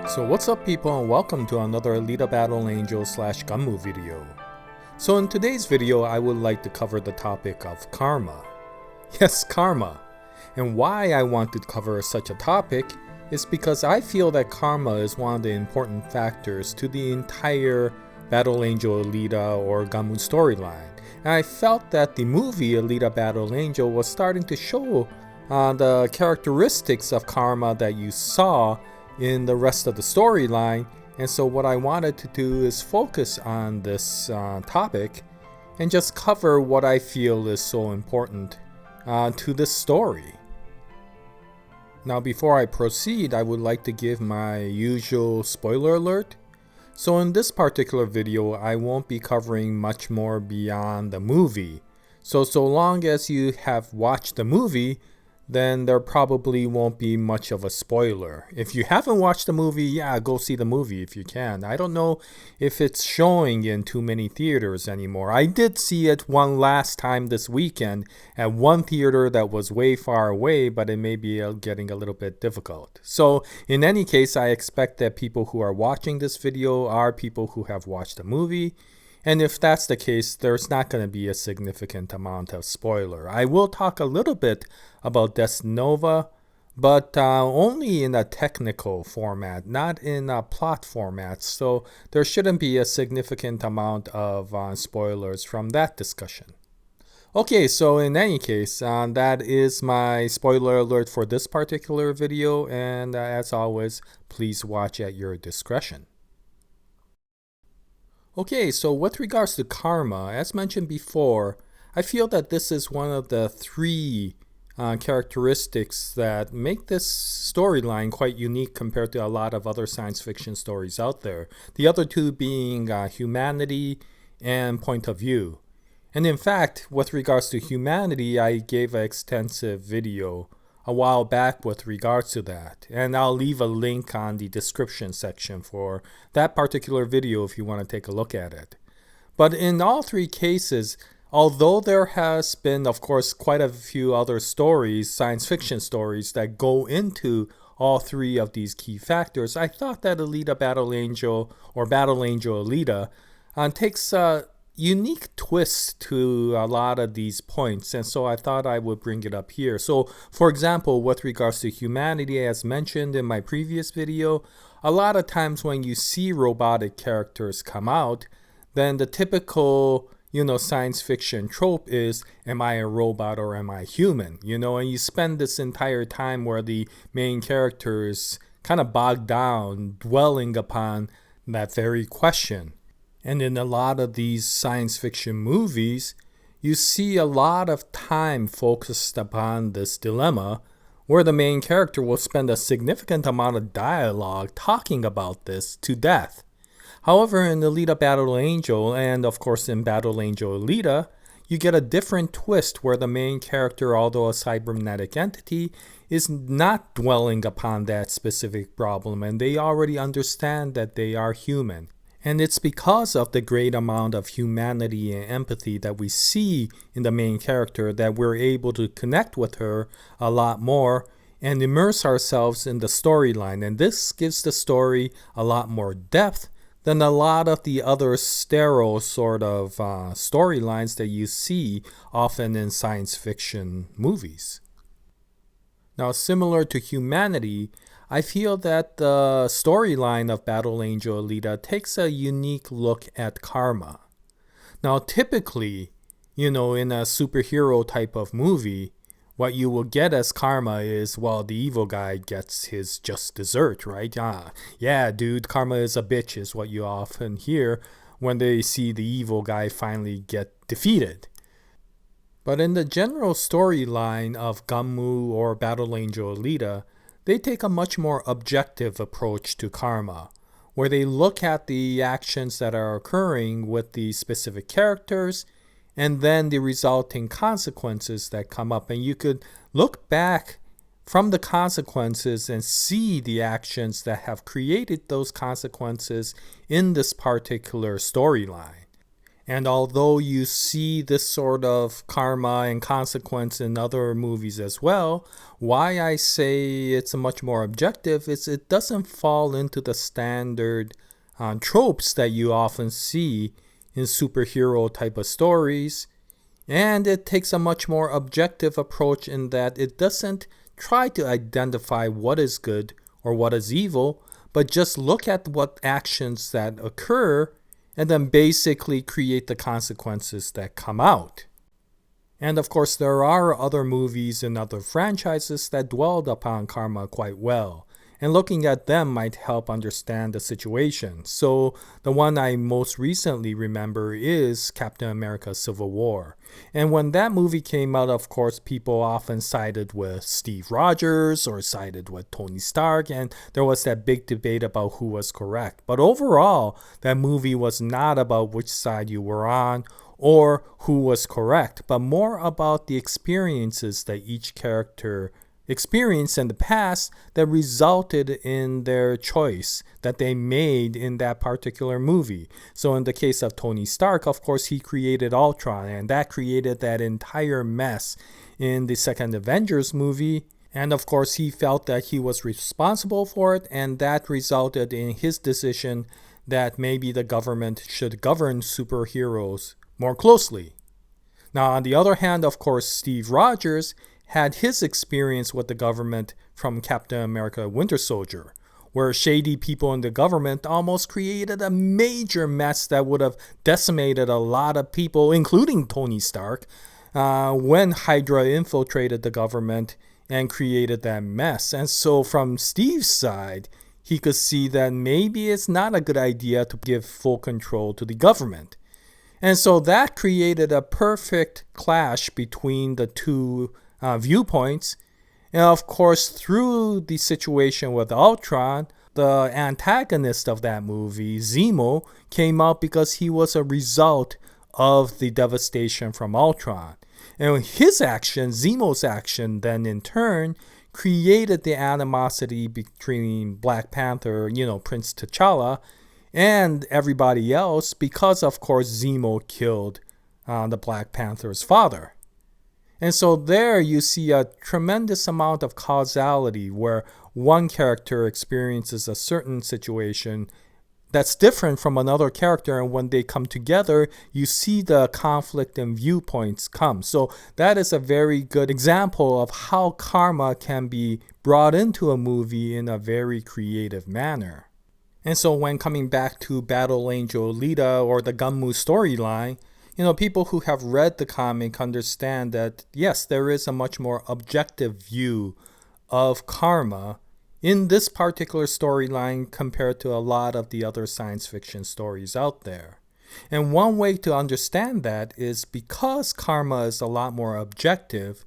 So what's up people, and welcome to another Alita Battle Angel / Gunnm video. So in today's video I would like to cover the topic of karma. Yes, karma. And why I want to cover such a topic is because I feel that karma is one of the important factors to the entire Battle Angel Alita or Gunnm storyline. And I felt that the movie Alita Battle Angel was starting to show the characteristics of karma that you saw in the rest of the storyline, and so what I wanted to do is focus on this topic and just cover what I feel is so important to this story. Now before I proceed, I would like to give my usual spoiler alert. So in this particular video, I won't be covering much more beyond the movie. So long as you have watched the movie, then there probably won't be much of a spoiler. If you haven't watched the movie, yeah, go see the movie if you can. I don't know if it's showing in too many theaters anymore. I did see it one last time this weekend at one theater that was way far away, but it may be getting a little bit difficult. So in any case, I expect that people who are watching this video are people who have watched the movie. And if that's the case, there's not going to be a significant amount of spoiler. I will talk a little bit about Death Nova, but only in a technical format, not in a plot format. So there shouldn't be a significant amount of spoilers from that discussion. Okay, so in any case, that is my spoiler alert for this particular video. And as always, please watch at your discretion. Okay, so with regards to karma, as mentioned before, I feel that this is one of the three characteristics that make this storyline quite unique compared to a lot of other science fiction stories out there. The other two being humanity and point of view. And in fact, with regards to humanity, I gave an extensive video a while back with regards to that, and I'll leave a link on the description section for that particular video if you want to take a look at it. But in all three cases, although there has been of course quite a few other stories, science fiction stories, that go into all three of these key factors, I thought that Alita Battle Angel or Battle Angel Alita takes a unique twist to a lot of these points, and so I thought I would bring it up here. So for example, with regards to humanity, as mentioned in my previous video, a lot of times when you see robotic characters come out, then the typical science fiction trope is, am I a robot or am I human? And you spend this entire time where the main character is kind of bogged down dwelling upon that very question. And in a lot of these science fiction movies, you see a lot of time focused upon this dilemma where the main character will spend a significant amount of dialogue talking about this to death. However, in Alita Battle Angel, and of course in Battle Angel Alita, you get a different twist where the main character, although a cybernetic entity, is not dwelling upon that specific problem, and they already understand that they are human. And it's because of the great amount of humanity and empathy that we see in the main character that we're able to connect with her a lot more and immerse ourselves in the storyline. And this gives the story a lot more depth than a lot of the other sterile sort of storylines that you see often in science fiction movies. Now, similar to humanity, I feel that the storyline of Battle Angel Alita takes a unique look at karma. Now typically, in a superhero type of movie, what you will get as karma is, well, the evil guy gets his just dessert, right? Yeah, dude, karma is a bitch is what you often hear when they see the evil guy finally get defeated. But in the general storyline of Gunnm or Battle Angel Alita, they take a much more objective approach to karma, where they look at the actions that are occurring with the specific characters and then the resulting consequences that come up. And you could look back from the consequences and see the actions that have created those consequences in this particular storyline. And although you see this sort of karma and consequence in other movies as well, why I say it's a much more objective is it doesn't fall into the standard tropes that you often see in superhero type of stories. And it takes a much more objective approach in that it doesn't try to identify what is good or what is evil, but just look at what actions that occur and then basically create the consequences that come out. And of course, there are other movies and other franchises that dwelled upon karma quite well. And looking at them might help understand the situation. So the one I most recently remember is Captain America Civil War. And when that movie came out, of course, people often sided with Steve Rogers or sided with Tony Stark. And there was that big debate about who was correct. But overall, that movie was not about which side you were on or who was correct, but more about the experiences that each character experience in the past that resulted in their choice that they made in that particular movie. So in the case of Tony Stark, of course, he created Ultron, and that created that entire mess in the second Avengers movie. And of course, he felt that he was responsible for it, and that resulted in his decision that maybe the government should govern superheroes more closely. Now, on the other hand, of course, Steve Rogers had his experience with the government from Captain America Winter Soldier, where shady people in the government almost created a major mess that would have decimated a lot of people, including Tony Stark, when Hydra infiltrated the government and created that mess. And so from Steve's side, he could see that maybe it's not a good idea to give full control to the government. And so that created a perfect clash between the two viewpoints. And of course, through the situation with Ultron, the antagonist of that movie, Zemo, came out because he was a result of the devastation from Ultron. And his action, Zemo's action, then in turn created the animosity between Black Panther, Prince T'Challa, and everybody else because, of course, Zemo killed the Black Panther's father. And so there you see a tremendous amount of causality where one character experiences a certain situation that's different from another character, and when they come together, you see the conflict and viewpoints come. So that is a very good example of how karma can be brought into a movie in a very creative manner. And so when coming back to Battle Angel Alita or the Gunnm storyline, people who have read the comic understand that, yes, there is a much more objective view of karma in this particular storyline compared to a lot of the other science fiction stories out there. And one way to understand that is because karma is a lot more objective,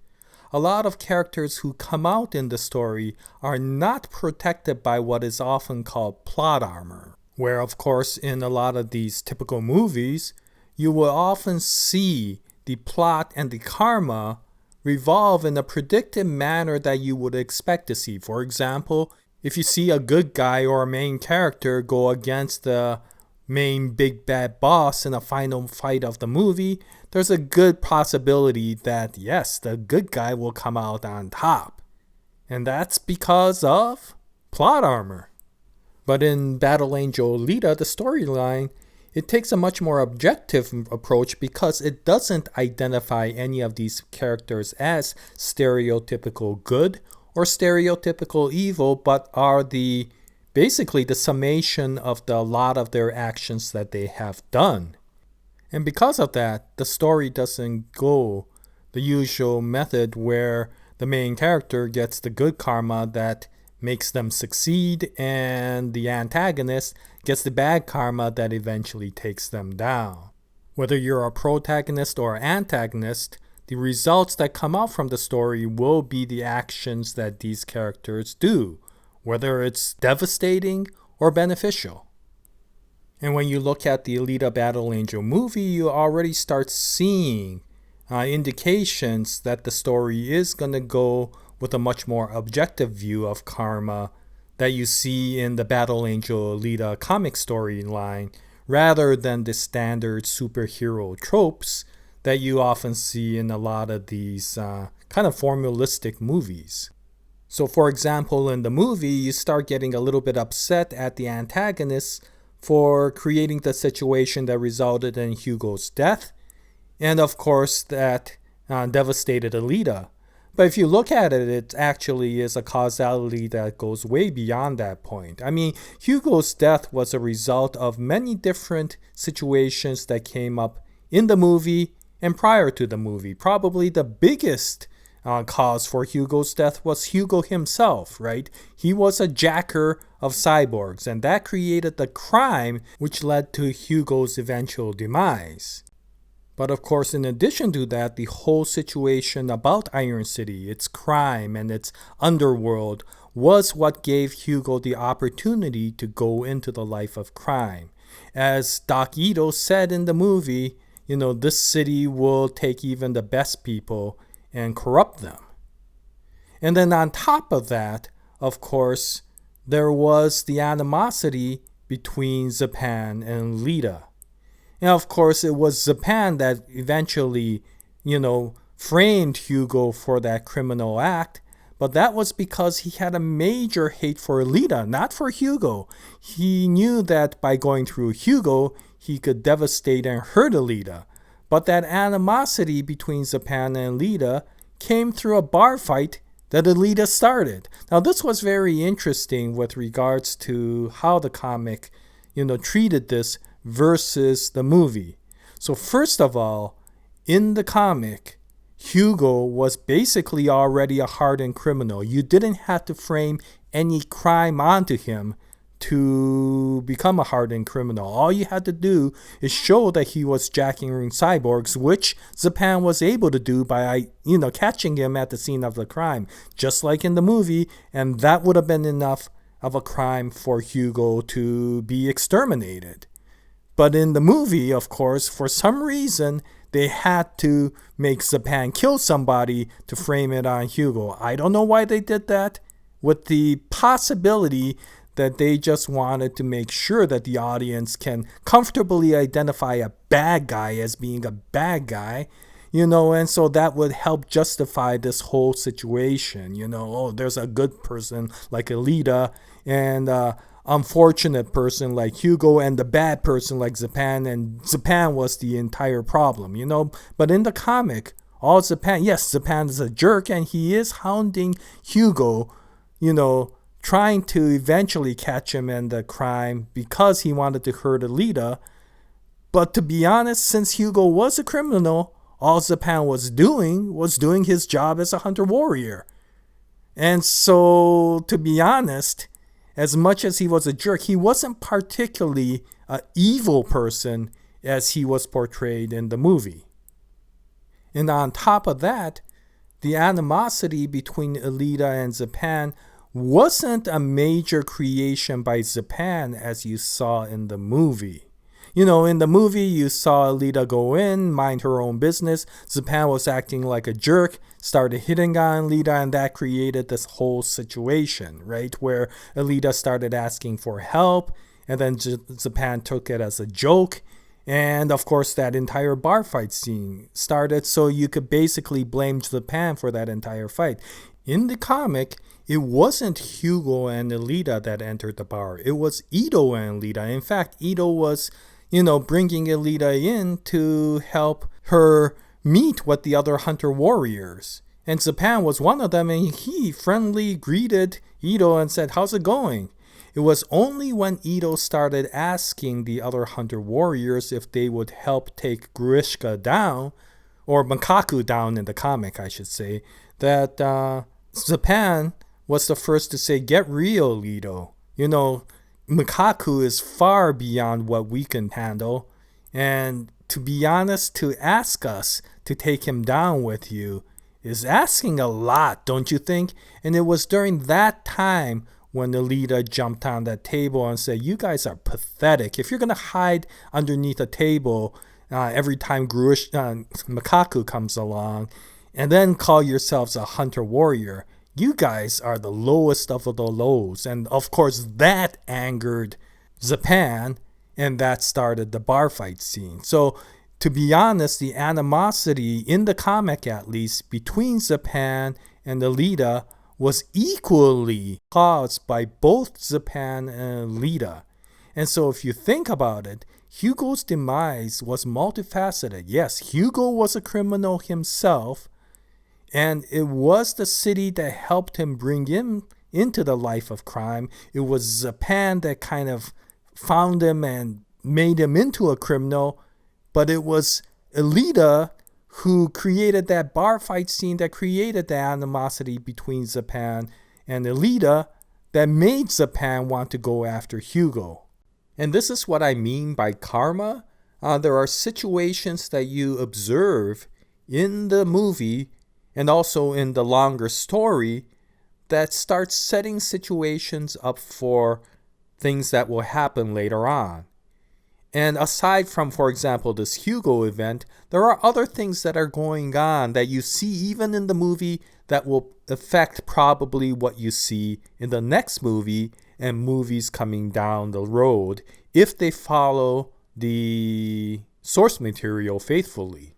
a lot of characters who come out in the story are not protected by what is often called plot armor, where, of course, in a lot of these typical movies, you will often see the plot and the karma revolve in a predicted manner that you would expect to see. For example, if you see a good guy or a main character go against the main big bad boss in the final fight of the movie, there's a good possibility that, yes, the good guy will come out on top. And that's because of plot armor. But in Battle Angel Alita, the storyline, it takes a much more objective approach because it doesn't identify any of these characters as stereotypical good or stereotypical evil, but are basically the summation of a lot of their actions that they have done. And because of that, the story doesn't go the usual method where the main character gets the good karma that makes them succeed, and the antagonist gets the bad karma that eventually takes them down. Whether you're a protagonist or antagonist, the results that come out from the story will be the actions that these characters do, whether it's devastating or beneficial. And when you look at the Alita Battle Angel movie, you already start seeing indications that the story is going to go with a much more objective view of karma that you see in the Battle Angel Alita comic storyline rather than the standard superhero tropes that you often see in a lot of these kind of formalistic movies. So for example, in the movie, you start getting a little bit upset at the antagonist for creating the situation that resulted in Hugo's death, and of course that devastated Alita. But if you look at it, it actually is a causality that goes way beyond that point. I mean, Hugo's death was a result of many different situations that came up in the movie and prior to the movie. Probably the biggest cause for Hugo's death was Hugo himself, right? He was a jacker of cyborgs, and that created the crime which led to Hugo's eventual demise. But of course, in addition to that, the whole situation about Iron City, its crime and its underworld, was what gave Hugo the opportunity to go into the life of crime. As Doc Ido said in the movie, this city will take even the best people and corrupt them. And then on top of that, of course, there was the animosity between Zapan and Alita. And of course, it was Zapan that eventually, framed Hugo for that criminal act. But that was because he had a major hate for Alita, not for Hugo. He knew that by going through Hugo, he could devastate and hurt Alita. But that animosity between Zapan and Alita came through a bar fight that Alita started. Now, this was very interesting with regards to how the comic, treated this versus the movie. So first of all, in the comic, Hugo was basically already a hardened criminal. You didn't have to frame any crime onto him to become a hardened criminal. All you had to do is show that he was jacking cyborgs, which Zapan was able to do by, catching him at the scene of the crime, just like in the movie, and that would have been enough of a crime for Hugo to be exterminated. But in the movie, of course, for some reason, they had to make Zapan kill somebody to frame it on Hugo. I don't know why they did that, with the possibility that they just wanted to make sure that the audience can comfortably identify a bad guy as being a bad guy, and so that would help justify this whole situation. There's a good person like Alita and unfortunate person like Hugo and the bad person like Zapan, and Zapan was the entire problem, But in the comic, all Zapan is a jerk and he is hounding Hugo, trying to eventually catch him in the crime because he wanted to hurt Alita. But to be honest, since Hugo was a criminal, all Zapan was doing his job as a hunter warrior. And so, to be honest, as much as he was a jerk, he wasn't particularly an evil person as he was portrayed in the movie. And on top of that, the animosity between Alita and Zapan wasn't a major creation by Zapan as you saw in the movie. In the movie, you saw Alita go in, mind her own business. Zapan was acting like a jerk, started hitting on Alita, and that created this whole situation, right? Where Alita started asking for help, and then Zapan took it as a joke. And of course, that entire bar fight scene started, so you could basically blame Zapan for that entire fight. In the comic, it wasn't Hugo and Alita that entered the bar. It was Ido and Alita. In fact, Ido was, bringing Alita in to help her meet with the other hunter warriors. And Zapan was one of them, and he friendly greeted Ido and said, "How's it going?" It was only when Ido started asking the other hunter warriors if they would help take Grishka down, or Makaku down in the comic, I should say, that Zapan was the first to say, "Get real, Ido. Makaku is far beyond what we can handle. And to be honest, to ask us to take him down with you is asking a lot, don't you think?" And it was during that time when Alita jumped on that table and said, "You guys are pathetic. If you're going to hide underneath a table every time Makaku comes along and then call yourselves a hunter warrior, you guys are the lowest of the lows." And of course, that angered Zapan. and that started the bar fight scene. So to be honest, the animosity in the comic, at least, between Zapan and Alita was equally caused by both Zapan and Alita. And so if you think about it, Hugo's demise was multifaceted. Yes, Hugo was a criminal himself, and it was the city that helped him bring him into the life of crime. It was Zapan that kind of found him and made him into a criminal, but it was Alita who created that bar fight scene that created the animosity between Zapan and Alita that made Zapan want to go after Hugo. And this is what I mean by karma. There are situations that you observe in the movie and also in the longer story that starts setting situations up for things that will happen later on. And aside from, for example, this Hugo event, there are other things that are going on that you see even in the movie that will affect probably what you see in the next movie and movies coming down the road if they follow the source material faithfully.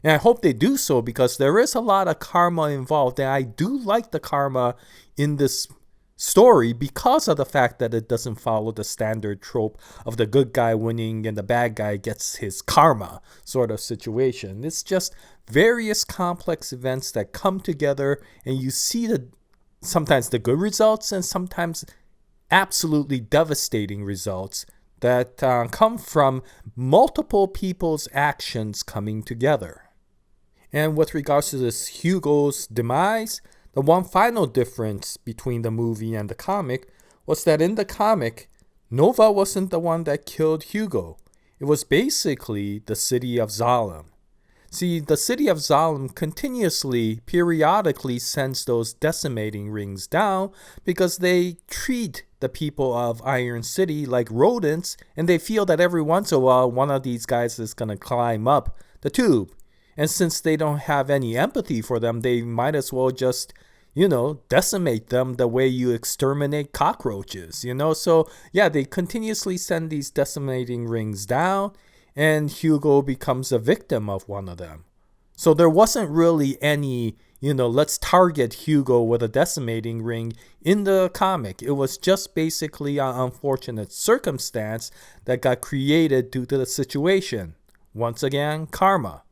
And I hope they do so because there is a lot of karma involved, and I do like the karma in this story because of the fact that it doesn't follow the standard trope of the good guy winning and the bad guy gets his karma sort of situation. It's just various complex events that come together, and you see sometimes the good results and sometimes absolutely devastating results that come from multiple people's actions coming together. And with regards to this Hugo's demise, the one final difference between the movie and the comic was that in the comic, Nova wasn't the one that killed Hugo. It was basically the city of Zalem. See, the city of Zalem continuously, periodically sends those decimating rings down because they treat the people of Iron City like rodents, and they feel that every once in a while one of these guys is going to climb up the tube. And since they don't have any empathy for them, they might as well just, decimate them the way you exterminate cockroaches, So, yeah, they continuously send these decimating rings down, and Hugo becomes a victim of one of them. So there wasn't really any, let's target Hugo with a decimating ring in the comic. It was just basically an unfortunate circumstance that got created due to the situation. Once again, karma.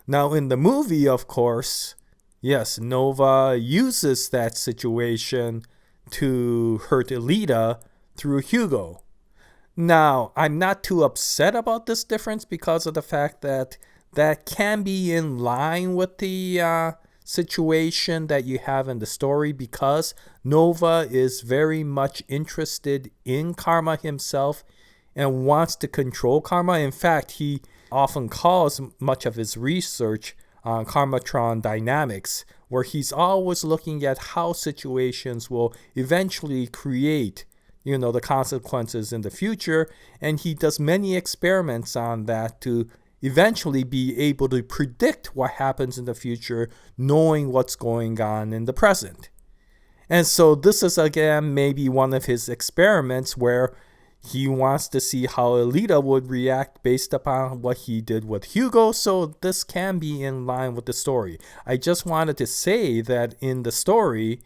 Now, in the movie, of course, yes, Nova uses that situation to hurt Alita through Hugo. Now, I'm not too upset about this difference because of the fact that that can be in line with the situation that you have in the story, because Nova is very much interested in karma himself and wants to control karma. In fact, he often calls much of his research on Karmatron dynamics, where he's always looking at how situations will eventually create, the consequences in the future, and he does many experiments on that to eventually be able to predict what happens in the future, knowing what's going on in the present. And so this is, again, maybe one of his experiments where he wants to see how Alita would react based upon what he did with Hugo, so this can be in line with the story. I just wanted to say that in the story,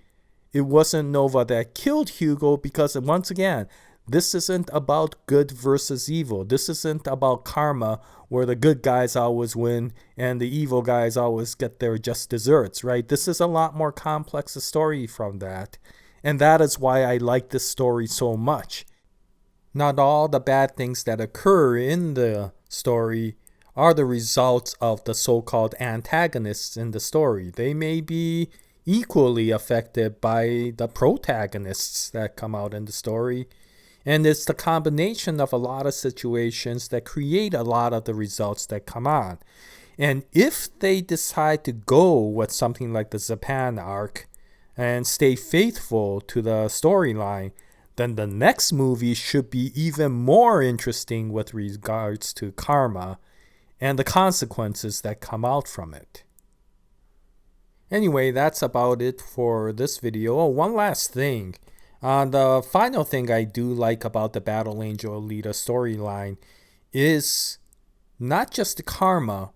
it wasn't Nova that killed Hugo because, once again, this isn't about good versus evil. This isn't about karma, where the good guys always win and the evil guys always get their just desserts, right? This is a lot more complex a story from that, and that is why I like this story so much. Not all the bad things that occur in the story are the results of the so-called antagonists in the story. They may be equally affected by the protagonists that come out in the story. And it's the combination of a lot of situations that create a lot of the results that come on. And if they decide to go with something like the Zapan arc and stay faithful to the storyline, then the next movie should be even more interesting with regards to karma and the consequences that come out from it. Anyway, that's about it for this video. Oh, one last thing. The final thing I do like about the Battle Angel Alita storyline is not just the karma,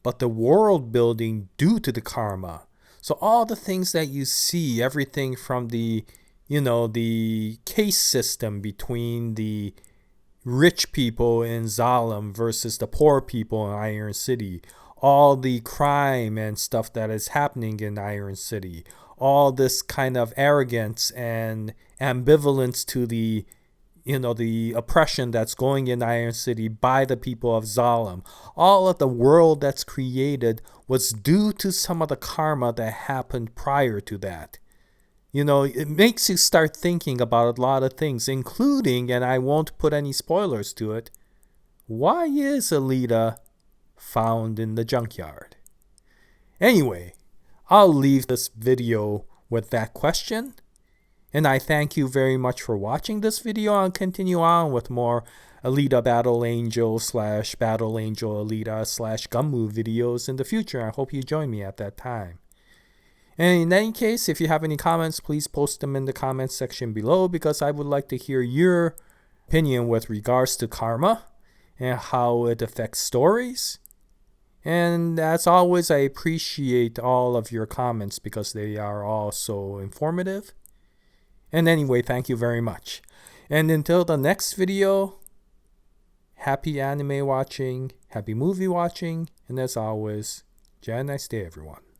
but the world building due to the karma. So all the things that you see, everything from the case system between the rich people in Zalem versus the poor people in Iron City, all the crime and stuff that is happening in Iron City, all this kind of arrogance and ambivalence to the oppression that's going in Iron City by the people of Zalem. All of the world that's created was due to some of the karma that happened prior to that. It makes you start thinking about a lot of things, including, and I won't put any spoilers to it, why is Alita found in the junkyard? Anyway, I'll leave this video with that question. And I thank you very much for watching this video. I'll continue on with more Alita Battle Angel / Battle Angel Alita / Gunnm videos in the future. I hope you join me at that time. And in any case, if you have any comments, please post them in the comments section below, because I would like to hear your opinion with regards to karma and how it affects stories. And as always, I appreciate all of your comments because they are all so informative. And anyway, thank you very much. And until the next video, happy anime watching, happy movie watching, and as always, have a nice day, everyone.